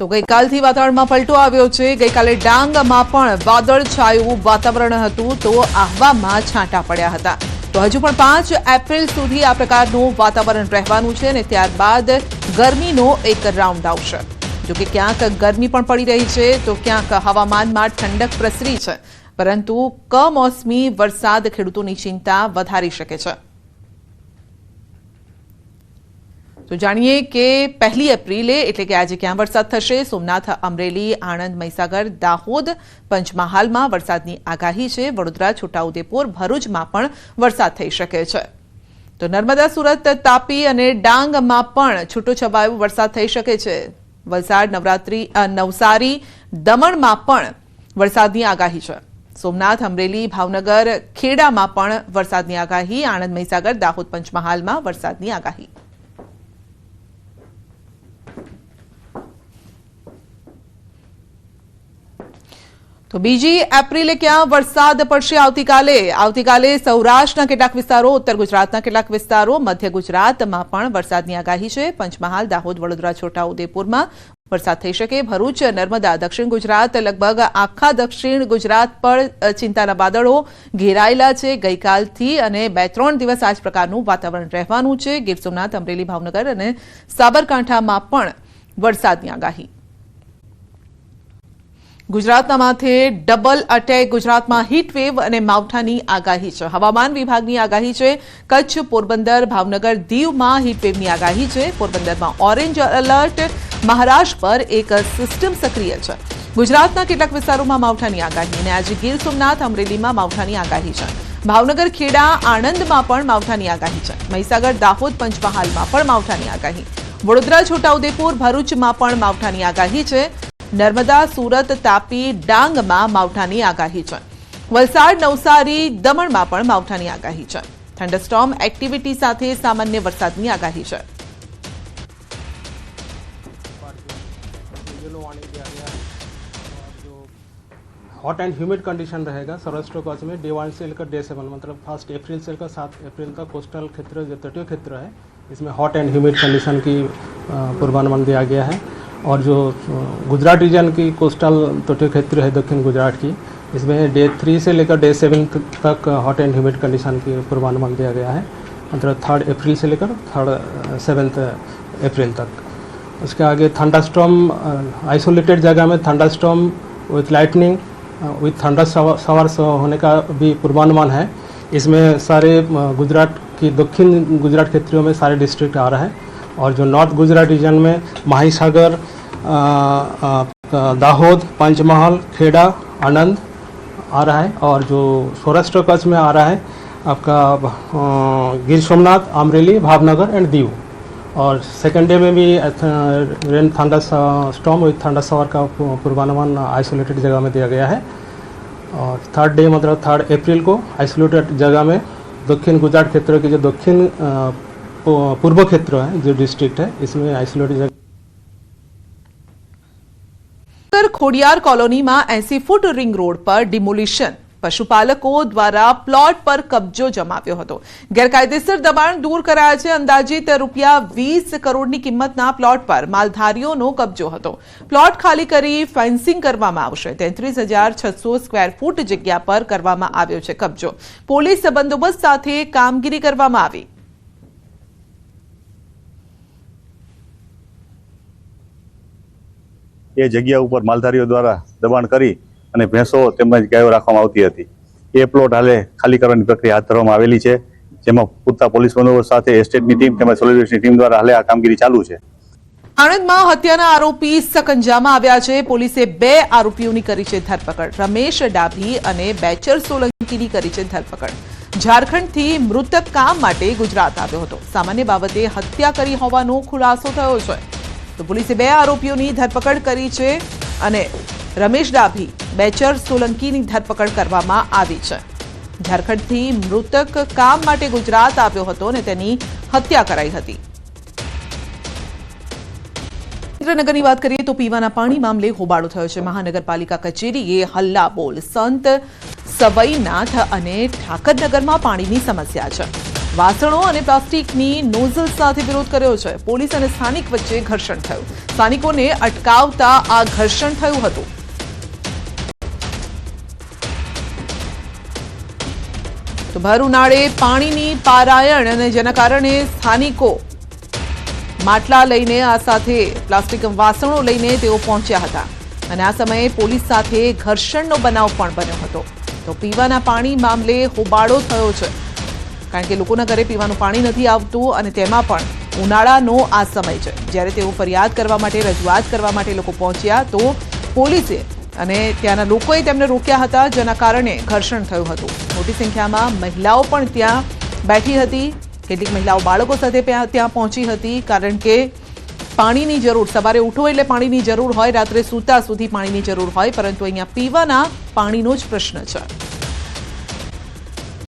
તો ગઈકાલથી વાતાવરણમાં પલટો આવ્યો છે। ગઈકાલે ડાંગમાં પણ વાદળછાયું વાતાવરણ હતું તો આહવામાં છાંટા પડ્યા હતા। તો હજુ પણ 5 એપ્રિલ સુધી આ પ્રકારનું વાતાવરણ રહેવાનું છે અને ત્યારબાદ ગરમીનો એક રાઉન્ડ આવશે। જો કે ક્યાંક ગરમી પણ પડી રહી છે તો ક્યાંક હવામાનમાં ઠંડક પ્રસરી છે, પરંતુ કમોસમી વરસાદ ખેડૂતોની ચિંતા વધારી શકે છે। તો જાણીએ કે 1 એપ્રિલે એટલે કે આજે ક્યાં વરસાદ થશે। સોમનાથ, અમરેલી, આણંદ, મહીસાગર, દાહોદ, પંચમહાલમાં વરસાદની આગાહી છે। વડોદરા, છોટાઉદેપુર, ભરૂચમાં પણ વરસાદ થઈ શકે છે। તો નર્મદા, સુરત, તાપી અને ડાંગમાં પણ છૂટોછવાયો વરસાદ થઈ શકે છે। વલસાડ, નવસારી, દમણમાં પણ વરસાદની આગાહી છે। સોમનાથ, અમરેલી, ભાવનગર, ખેડામાં પણ વરસાદની આગાહી। આણંદ, મહીસાગર, દાહોદ, પંચમહાલમાં વરસાદની આગાહી। તો 2 એપ્રિલે ક્યાં વરસાદ પડશે આવતીકાલે સૌરાષ્ટ્રના કેટલાક વિસ્તારો, ઉત્તર ગુજરાતના કેટલાક વિસ્તારો, મધ્ય ગુજરાતમાં પણ વરસાદની આગાહી છે। પંચમહાલ, દાહોદ, વડોદરા, છોટાઉદેપુરમાં વરસાદ થઈ શકે। ભરૂચ, નર્મદા, દક્ષિણ ગુજરાત, લગભગ આખા દક્ષિણ ગુજરાત પર ચિંતાના વાદળો ઘેરાયેલા છે ગઈકાલથી અને 2-3 દિવસ આ જ પ્રકારનું વાતાવરણ રહેવાનું છે। ગીર સોમનાથ, અમરેલી, ભાવનગર અને સાબરકાંઠામાં પણ વરસાદની આગાહી। ગુજરાતના માથે ડબલ અટેક, ગુજરાતમાં હીટવેવ અને માવઠાની આગાહી છે। હવામાન વિભાગની આગાહી છે કચ્છ, પોરબંદર, ભાવનગર, દીવમાં હીટવેવની આગાહી છે। પોરબંદરમાં ઓરેન્જ એલર્ટ, મહારાષ્ટ્ર પર એક સિસ્ટમ સક્રિય છે। ગુજરાતના કેટલાક વિસ્તારોમાં માવઠાની આગાહી અને આજે ગીર સોમનાથ, અમરેલીમાં માવઠાની આગાહી છે। ભાવનગર, ખેડા, આણંદમાં પણ માવઠાની આગાહી છે। મહીસાગર, દાહોદ, પંચમહાલમાં પણ માવઠાની આગાહી। વડોદરા, છોટાઉદેપુર, ભરૂચમાં પણ માવઠાની આગાહી છે। નર્મદા, સુરત, તાપી, ડાંગમાં માવઠાની આગાહી છે। વલસાડ, નવસારી, દમણમાં પણ માવઠાની આગાહી છે। થંડરસ્ટોર્મ એક્ટિવિટી સાથે સામાન્ય વરસાદની આગાહી છે। हॉट एंड ह्यूमिड कंडीशन रहेगा सौराष्ट्र कच्छ में डे 1 से लेकर डे 7, मतलब 1 अप्रैल से लेकर 7 अप्रैल तक कोस्टल क्षेत्र जो तटीय क्षेत्र है इसमें हॉट एंड ह्यूमिड कंडीशन की पूर्वानुमान दिया गया है। और जो गुजरात रीजन की कोस्टल तटीय क्षेत्र है दक्षिण गुजरात की, इसमें डे 3 से लेकर डे 7 तक हॉट एंड ह्यूमिड कंडीशन की पूर्वानुमान दिया गया है, मतलब 3 अप्रैल से लेकर 7 अप्रैल तक। उसके आगे थंडरस्टॉर्म, आइसोलेटेड जगह में thunderstorm with lightning with thunder showers होने का भी पूर्वानुमान है। इसमें सारे गुजरात की दक्षिण गुजरात क्षेत्रों में सारे डिस्ट्रिक्ट आ रहा है। और जो नॉर्थ गुजरात रीजन में महीसागर, दाहोद, पंचमहाल, खेड़ा, आनंद आ रहा है। और जो सौराष्ट्र कच्छ में आ रहा है आपका गिर सोमनाथ, अमरेली, भावनगर एंड दीव। और सेकेंड डे में भी rain thunder storm with thunder shower का पूर्वानुमान आइसोलेटेड जगह में दिया गया है। और थर्ड डे मतलब 3 अप्रैल को आइसोलेटेड जगह में दक्षिण गुजरात क्षेत्र के जो दक्षिण पूर्व क्षेत्र है जो डिस्ट्रिक्ट है इसमें आइसोलेटेड जगह। खोडियार कॉलोनी में 80 फूट रिंग रोड पर डिमोलिशन, पशुपालको द्वारा प्लॉट पर कब्जो जमाव्यो हतो। गैरकायदेसर दबाण दूर कराया छे। अंदाजित ₹20 करोड़नी किंमतना प्लॉट पर मालधारीओनो कब्जो हतो। प्लॉट खाली करी फेन्सिंग करवामां आवशे। 33,600 स्क्वेर फूट जग्या पर करवामां आव्यो छे कब्जो। पोलीस बंदोबस्त साथे कामगीरी करवामां आवी। એ જગ્યા ઉપર માલધારીઓ દ્વારા દબાણ કરી અને ભેંસો તેમજ ગાયો રાખવામાં આવતી હતી। એ પ્લોટ હાલે ખાલી કરવાની પ્રક્રિયા હાથ ધરવામાં આવેલી છે, જેમાં પૂરતા પોલીસ બંદોબસ્ત સાથે એસ્ટેટની ટીમ તેમજ સોલિડની ટીમ દ્વારા હાલે આ કામગીરી ચાલુ છે। આણંદમાં હત્યાના આરોપી સકંજામાં આવ્યા છે। પોલીસે 2 આરોપીઓની કરી છે ધરપકડ। રમેશ ડાભી અને બેચર સોલંકીની કરી છે ધરપકડ। ઝારખંડથી મૃતક કામ માટે ગુજરાત આવ્યો હતો। સામાન્ય બાબતે હત્યા કરી હોવાનો ખુલાસો થયો છે। તો પોલીસે 2 આરોપીઓની ધરપકડ કરી છે અને રમેશ ડાભી, બેચર સોલંકીની ધરપકડ કરવામાં આવી છે। ઝારખંડથી મૃતક કામ માટે ગુજરાત આવ્યો હતો અને તેની હત્યા કરાઈ હતી। સુરેન્દ્રનગરની વાત કરીએ તો પીવાના પાણી મામલે હોબાળો થયો છે। મહાનગરપાલિકા કચેરીએ હલ્લા બોલ, સંત સવઈનાથ અને ઠાકરનગરમાં પાણીની સમસ્યા છે। વાસણો અને પ્લાસ્ટિકની નોઝલ સાથે વિરોધ કર્યો છે. પોલીસ અને સ્થાનિક વચ્ચે ઘર્ષણ થયું. સ્થાનિકોને અટકાવતા આ ઘર્ષણ થયું હતું. તો ભર ઉનાળે પાણીની પારાયણ અને જેના કારણે સ્થાનિકો માટલા લઈને આ સાથે પ્લાસ્ટિક વાસણો લઈને તેઓ પહોંચ્યા હતા અને આ સમયે પોલીસ સાથે ઘર્ષણનો બનાવ પણ બન્યો હતો. તો પીવાના પાણી મામલે હોબાળો થયો છે, કારણ કે લોકોના ઘરે પીવાનું પાણી નથી આવતું અને તેમાં પણ ઉનાળાનો આ સમય છે. જ્યારે તેઓ ફરિયાદ કરવા માટે, રજૂઆત કરવા માટે લોકો પહોંચ્યા તો પોલીસે અને ત્યાંના લોકોએ તેમને રોક્યા હતા, જેના કારણે ઘર્ષણ થયું હતું. મોટી સંખ્યામાં મહિલાઓ પણ ત્યાં બેઠી હતી. કેટલીક મહિલાઓ બાળકો સાથે ત્યાં પહોંચી હતી, કારણ કે પાણીની જરૂર, સવારે ઉઠો એટલે પાણીની જરૂર હોય, રાત્રે સૂતા સુધી પાણીની જરૂર હોય, પરંતુ અહીંયા પીવાના પાણીનો જ પ્રશ્ન છે.